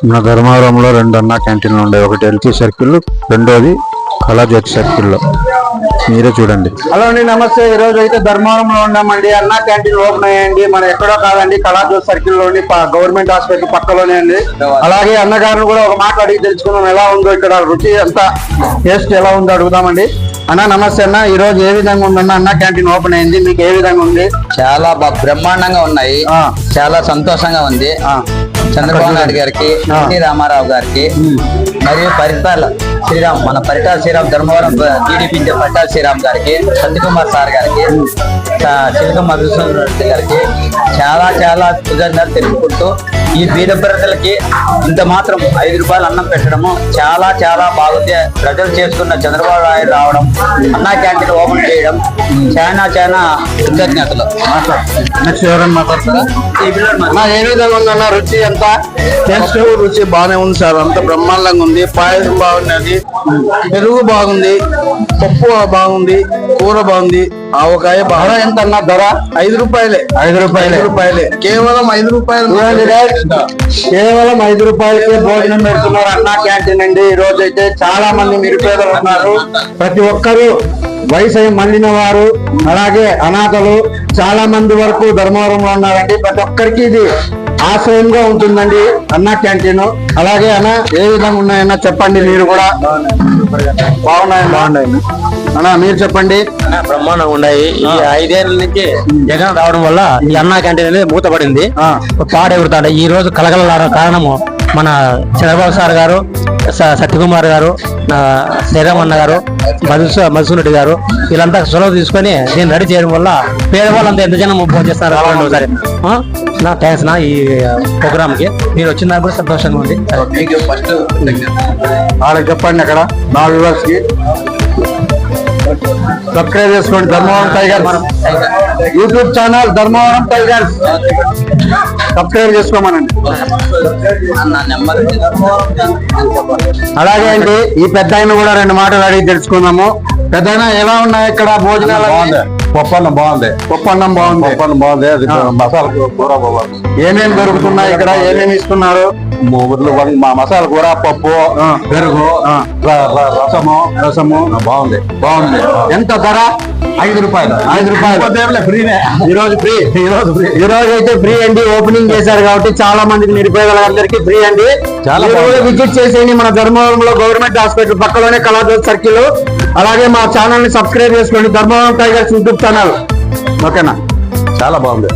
మన ధర్మవరంలో 2 అన్నా క్యాంటీన్లు ఉండే, ఒకటి ఎల్పీ సర్కిల్, రెండోది కళాజ్యోతి సర్కిల్లో. మీరే చూడండి. హలో అండి, నమస్తే. ఈ రోజు అయితే ధర్మవరంలో ఉన్నామండి. అన్నా క్యాంటీన్ ఓపెన్ అయ్యండి. మన ఎక్కడో కాదండి, కళాజ్యోతి సర్కిల్ లోని గవర్నమెంట్ హాస్పిటల్ పక్కలోనే అండి. అలాగే అన్నగారిని కూడా ఒక మాట అడిగి తెలుసుకుందాం ఎలా ఉందో, ఇక్కడ రుచి ఎంత, టేస్ట్ ఎలా ఉందో అడుగుదామండి. అన్న నమస్తే అన్న. ఈ రోజు ఏ విధంగా ఉందన్న అన్నా క్యాంటీన్ ఓపెన్ అయింది, మీకు ఏ విధంగా ఉంది? చాలా బ్రహ్మాండంగా ఉన్నాయి. చాలా సంతోషంగా ఉంది. చంద్రబాబు నాయుడు గారికి, ఎన్టీ రామారావు గారికి, మరియు పరిటాల శ్రీరామ్, మన పరిటాల శ్రీరామ్, ధర్మవరం టీడీపీ పరిటాల శ్రీరామ్ గారికి, సత్యకుమార్ సార్ గారికి, చిలుక మధుసూదన్ రెడ్డి గారికి చాలా చాలా కృతజ్ఞతలు తెలుపుకుంటూ, ఈ బీద ప్రజలకి ఇంత మాత్రం 5 రూపాయలు అన్నం పెట్టడము చాలా చాలా బాగుంది. ప్రజలు చేసుకున్న చంద్రబాబు నాయుడు రావడం, అన్నా క్యాంటీన్ ఓపెన్ చేయడం చాలా చాలా కృతజ్ఞతలు. నెక్స్ట్ ఎవరైనా మాట్లాడతారా? ఏ విధంగా ఉందన్న రుచి ఎంత? టేస్ట్ రుచి బాగానే ఉంది సార్, అంత బ్రహ్మాండంగా ఉంది. పాయసం బాగున్నది, పెరుగు బాగుంది, పప్పు బాగుంది, కూర బాగుంది, ఆవకాయ బాగా. ఎంత అన్న ధర? 5 రూపాయలే. 5 రూపాయలే. కేవలం 5 రూపాయలు. కేవలం 5 రూపాయలకే భోజనం పెడుతున్నారు అన్నా క్యాంటీన్ అండి. ఈ రోజు అయితే చాలా మంది నిరుపేదలు ఉన్నారు. ప్రతి ఒక్కరూ వయసు మళ్ళిన వారు, అలాగే అనాథలు చాలా మంది వరకు ధర్మవరంలో ఉన్నారండి. ప్రతి ఒక్కరికి ఇది ఆశ్రయంగా ఉంటుందండి అన్నా క్యాంటీన్. అలాగే అన్న ఏ విధంగా ఉన్నాయన్నా చెప్పండి. మీరు కూడా బాగున్నాయి అన్నా, మీరు చెప్పండి. బ్రహ్మాండంగా ఉన్నాయి. ఈ 5 ఏళ్ల నుంచి జగన్ రావడం వల్ల ఈ అన్నా క్యాంటీన్ అనేది మూతపడింది, పాడెగురుతాడు. ఈ రోజు కలగల కారణము మన చంద్రబాబు సార్ గారు, సత్యకుమార్ గారు, శ్రీరామ్ అన్న గారు, మధుసూదన్ రెడ్డి గారు, వీళ్ళంతా చొరవ తీసుకొని దీన్ని రెడీ చేయడం వల్ల పేదవాళ్ళంతా ఎంత జనం ఫోన్ చేస్తున్నారు. ఒకసారి నా థ్యాంక్స్ నా ఈ ప్రోగ్రామ్ కి మీరు వచ్చిన దానికి కూడా సంతోషంగా ఉంది. వాళ్ళకి చెప్పండి, అక్కడ నా వ్యూవర్స్ కి సబ్స్క్రైబ్ చేసుకోండి. Dharmavaram tigers YouTube channel, Dharmavaram tigers subscribe చేసుకోమనండి. అలాగే అండి, ఈ పెద్ద ఆయన కూడా 2 మాటలు అడిగి తెలుసుకుందాము. పెద్ద ఆయన ఎలా ఉన్నాయి ఇక్కడ భోజనాలు? పప్పన్నం బాగుంది. పప్పన్నం బాగుంది. అది మసాలా కూర బాగుంది. ఏమేమి దొరుకుతున్నాయి ఇక్కడ? ఏమేమి ఇస్తున్నారు? మా మసాలా కూర, పప్పు, పెరుగు, రసము బాగుంది. ఎంత ధర? 5 రూపాయలు. 5 రూపాయలు ఫ్రీనే. ఈ రోజు అయితే ఫ్రీ అండి. ఓపెనింగ్ చేశారు కాబట్టి చాలా మందికి నిరుపేదలందరికీ ఫ్రీ అండి. చాలా విజిట్ చేసేయండి. మన ధర్మవరంలో గవర్నమెంట్ హాస్పిటల్ పక్కలోనే కళాజ్యోతి సర్కిల్. అలాగే మా ఛానల్ ని సబ్స్క్రైబ్ చేసుకోండి, ధర్మవరం టైగర్స్ యూట్యూబ్ ఛానల్. ఓకేనా? చాలా బాగుంది.